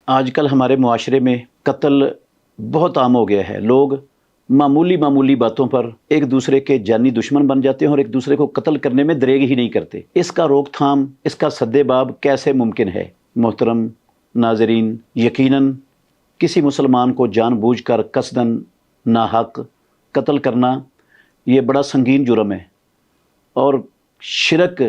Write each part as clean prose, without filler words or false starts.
آج کل ہمارے معاشرے میں قتل بہت عام ہو گیا ہے۔ لوگ معمولی باتوں پر ایک دوسرے کے جانی دشمن بن جاتے ہیں اور ایک دوسرے کو قتل کرنے میں دریغ ہی نہیں کرتے۔ اس کا روک تھام، اس کا سد باب کیسے ممکن ہے؟ محترم ناظرین، یقیناً کسی مسلمان کو جان بوجھ کر قصداً ناحق قتل کرنا یہ بڑا سنگین جرم ہے، اور شرک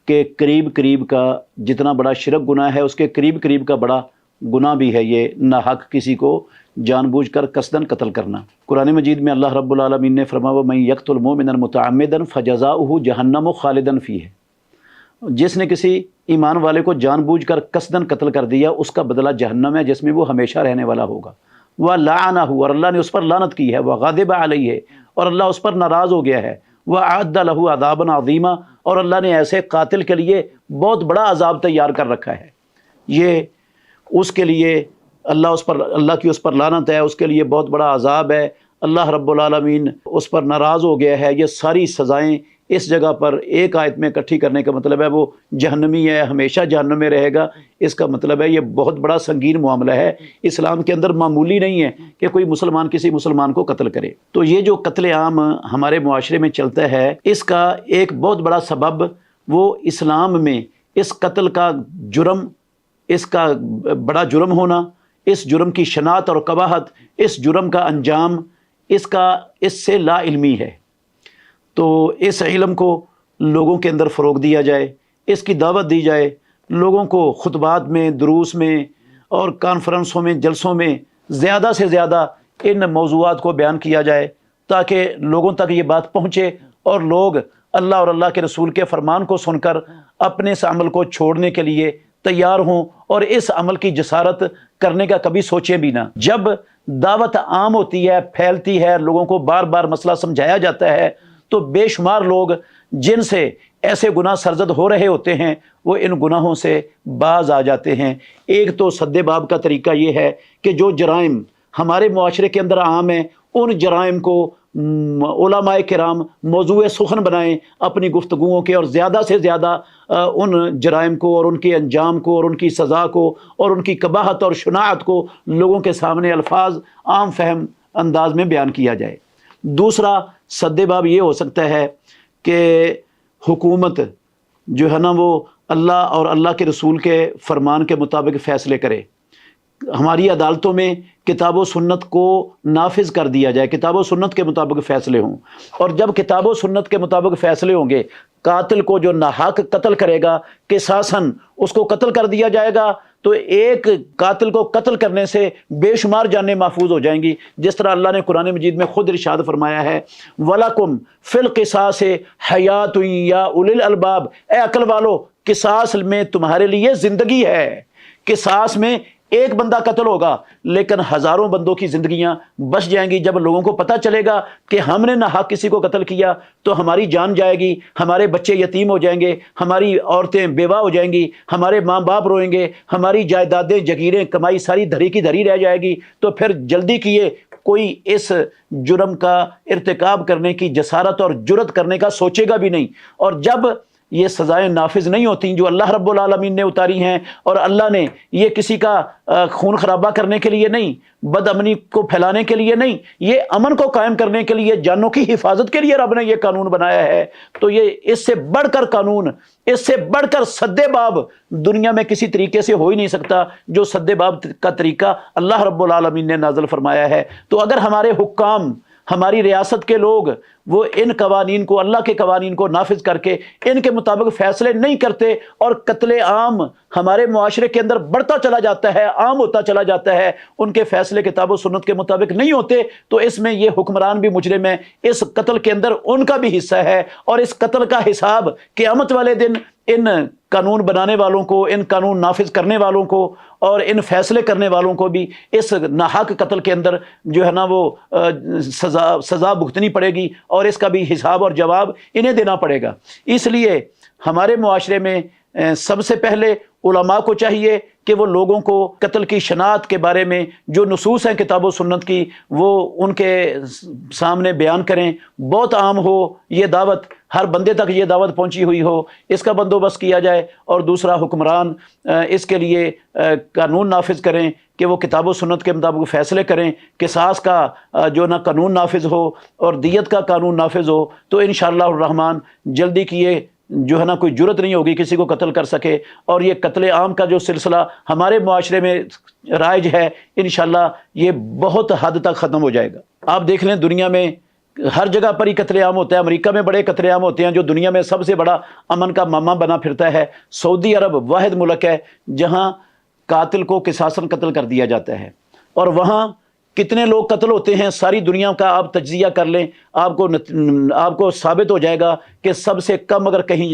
کے قریب کا جتنا بڑا شرک گناہ ہے، اس کے قریب کا بڑا گناہ بھی ہے یہ ناحق کسی کو جان بوجھ کر قصداً قتل کرنا۔ قرآن مجید میں اللہ رب العالمین نے فرمایا وَمَن يَقْتُلْ مُؤْمِنًا مُتَعَمِّدًا فَجَزَاؤُهُ جَهَنَّمُ خَالِدًا فِيهَا، جس نے کسی ایمان والے کو جان بوجھ کر قصداً قتل کر دیا، اس کا بدلہ جہنم ہے جس میں وہ ہمیشہ رہنے والا ہوگا۔ وَلَعَنَهُ، اور اللہ نے اس پر لعنت کی ہے، وَغَضِبَ عَلَيْهِ، اور اللہ اس پر ناراض ہو گیا ہے، وَأَعَدَّ لَهُ عَذَابًا عَظِيمًا، اور اللہ نے ایسے قاتل کے لیے بہت بڑا عذاب تیار کر رکھا ہے۔ یہ اس کے لیے اللہ کی اس پر لعنت ہے، اس کے لیے بہت بڑا عذاب ہے، اللہ رب العالمین اس پر ناراض ہو گیا ہے۔ یہ ساری سزائیں اس جگہ پر ایک آیت میں اکٹھی کرنے کا مطلب ہے وہ جہنمی ہے، ہمیشہ جہنم میں رہے گا۔ اس کا مطلب ہے یہ بہت بڑا سنگین معاملہ ہے، اسلام کے اندر معمولی نہیں ہے کہ کوئی مسلمان کسی مسلمان کو قتل کرے۔ تو یہ جو قتل عام ہمارے معاشرے میں چلتا ہے، اس کا ایک بہت بڑا سبب وہ اسلام میں اس قتل کا جرم، اس کا بڑا جرم ہونا، اس جرم کی شناعت اور قباحت، اس جرم کا انجام، اس سے لا علمی ہے۔ تو اس علم کو لوگوں کے اندر فروغ دیا جائے، اس کی دعوت دی جائے، لوگوں کو خطبات میں، دروس میں اور کانفرنسوں میں، جلسوں میں زیادہ سے زیادہ ان موضوعات کو بیان کیا جائے تاکہ لوگوں تک یہ بات پہنچے اور لوگ اللہ اور اللہ کے رسول کے فرمان کو سن کر اپنے اس عمل کو چھوڑنے کے لیے تیار ہوں اور اس عمل کی جسارت کرنے کا کبھی سوچیں بھی نہ۔ جب دعوت عام ہوتی ہے، پھیلتی ہے، لوگوں کو بار بار مسئلہ سمجھایا جاتا ہے، تو بے شمار لوگ جن سے ایسے گناہ سرزد ہو رہے ہوتے ہیں وہ ان گناہوں سے باز آ جاتے ہیں۔ ایک تو سد باب کا طریقہ یہ ہے کہ جو جرائم ہمارے معاشرے کے اندر عام ہیں، ان جرائم کو علماء کرام موضوع سخن بنائیں اپنی گفتگوؤں کے، اور زیادہ سے زیادہ ان جرائم کو اور ان کے انجام کو اور ان کی سزا کو اور ان کی قباحت اور شناعت کو لوگوں کے سامنے الفاظ عام فہم انداز میں بیان کیا جائے۔ دوسرا سد باب یہ ہو سکتا ہے کہ حکومت جو ہے نا وہ اللہ اور اللہ کے رسول کے فرمان کے مطابق فیصلے کرے، ہماری عدالتوں میں کتاب و سنت کو نافذ کر دیا جائے، کتاب و سنت کے مطابق فیصلے ہوں۔ اور جب کتاب و سنت کے مطابق فیصلے ہوں گے، قاتل کو جو ناحق قتل کرے گا قصاصاً اس کو قتل کر دیا جائے گا، تو ایک قاتل کو قتل کرنے سے بے شمار جانیں محفوظ ہو جائیں گی، جس طرح اللہ نے قرآن مجید میں خود ارشاد فرمایا ہے وَلَكُمْ فِي الْقِصَاصِ حَيَاتٌ يَا أُولِي الْأَلْبَابِ، اے عقل والو، قصاص میں تمہارے لیے زندگی ہے۔ قصاص میں ایک بندہ قتل ہوگا لیکن ہزاروں بندوں کی زندگیاں بچ جائیں گی۔ جب لوگوں کو پتہ چلے گا کہ ہم نے ناحق کسی کو قتل کیا تو ہماری جان جائے گی، ہمارے بچے یتیم ہو جائیں گے، ہماری عورتیں بیوہ ہو جائیں گی، ہمارے ماں باپ روئیں گے، ہماری جائیدادیں جگیریں کمائی ساری دھری کی دھری رہ جائے گی۔ تو پھر جلدی کیے کوئی اس جرم کا ارتکاب کرنے کی جسارت اور جرت کرنے کا سوچے گا بھی نہیں۔ اور جب یہ سزائیں نافذ نہیں ہوتی جو اللہ رب العالمین نے اتاری ہیں، اور اللہ نے یہ کسی کا خون خرابہ کرنے کے لیے نہیں، بد امنی کو پھیلانے کے لیے نہیں، یہ امن کو قائم کرنے کے لیے، جانوں کی حفاظت کے لیے رب نے یہ قانون بنایا ہے، تو یہ اس سے بڑھ کر قانون، اس سے بڑھ کر سد باب دنیا میں کسی طریقے سے ہو ہی نہیں سکتا جو سد باب کا طریقہ اللہ رب العالمین نے نازل فرمایا ہے۔ تو اگر ہمارے حکام، ہماری ریاست کے لوگ وہ ان قوانین کو، اللہ کے قوانین کو نافذ کر کے ان کے مطابق فیصلے نہیں کرتے اور قتل عام ہمارے معاشرے کے اندر بڑھتا چلا جاتا ہے، عام ہوتا چلا جاتا ہے، ان کے فیصلے کتاب و سنت کے مطابق نہیں ہوتے، تو اس میں یہ حکمران بھی مجرم ہے، اس قتل کے اندر ان کا بھی حصہ ہے، اور اس قتل کا حساب قیامت والے دن ان قانون بنانے والوں کو، ان قانون نافذ کرنے والوں کو اور ان فیصلے کرنے والوں کو بھی اس ناحق قتل کے اندر جو ہے نا وہ سزا بھگتنی پڑے گی، اور اس کا بھی حساب اور جواب انہیں دینا پڑے گا۔ اس لیے ہمارے معاشرے میں سب سے پہلے علماء کو چاہیے کہ وہ لوگوں کو قتل کی شناخت کے بارے میں جو نصوص ہیں کتاب و سنت کی وہ ان کے سامنے بیان کریں، بہت عام ہو یہ دعوت، ہر بندے تک یہ دعوت پہنچی ہوئی ہو، اس کا بندوبست کیا جائے۔ اور دوسرا، حکمران اس کے لیے قانون نافذ کریں کہ وہ کتاب و سنت کے مطابق فیصلے کریں، قصاص کا جو نہ قانون نافذ ہو اور دیت کا قانون نافذ ہو، تو انشاءاللہ الرحمن جلدی کیے جو ہے نا کوئی جرت نہیں ہوگی کسی کو قتل کر سکے، اور یہ قتل عام کا جو سلسلہ ہمارے معاشرے میں رائج ہے انشاءاللہ یہ بہت حد تک ختم ہو جائے گا۔ آپ دیکھ لیں دنیا میں ہر جگہ پر ہی قتل عام ہوتا ہے، امریکہ میں بڑے قتل عام ہوتے ہیں، جو دنیا میں سب سے بڑا امن کا ماما بنا پھرتا ہے۔ سعودی عرب واحد ملک ہے جہاں قاتل کو قصاصاً قتل کر دیا جاتا ہے، اور وہاں کتنے لوگ قتل ہوتے ہیں ساری دنیا کا آپ تجزیہ کر لیں، آپ کو ثابت ہو جائے گا کہ سب سے کم اگر کہیں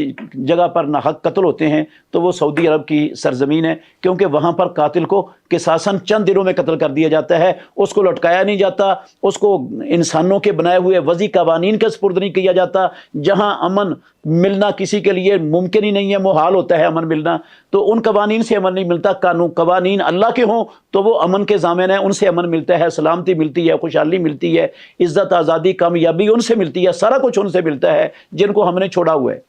جگہ پر ناحق قتل ہوتے ہیں تو وہ سعودی عرب کی سرزمین ہے، کیونکہ وہاں پر قاتل کو قصاصاً چند دنوں میں قتل کر دیا جاتا ہے، اس کو لٹکایا نہیں جاتا، اس کو انسانوں کے بنائے ہوئے وضعی قوانین کا سپرد نہیں کیا جاتا، جہاں امن ملنا کسی کے لیے ممکن ہی نہیں ہے، محال ہوتا ہے امن ملنا، تو ان قوانین سے امن نہیں ملتا۔ قوانین اللہ کے ہوں تو وہ امن کے ضامن ہیں، ان سے امن ملتا ہے، سلامتی ملتی ہے، خوشحالی ملتی ہے، عزت، آزادی، کامیابی ان سے ملتی ہے، سارا کچھ ان سے ملتا ہے جن کو ہم نے چھوڑا ہوا ہے۔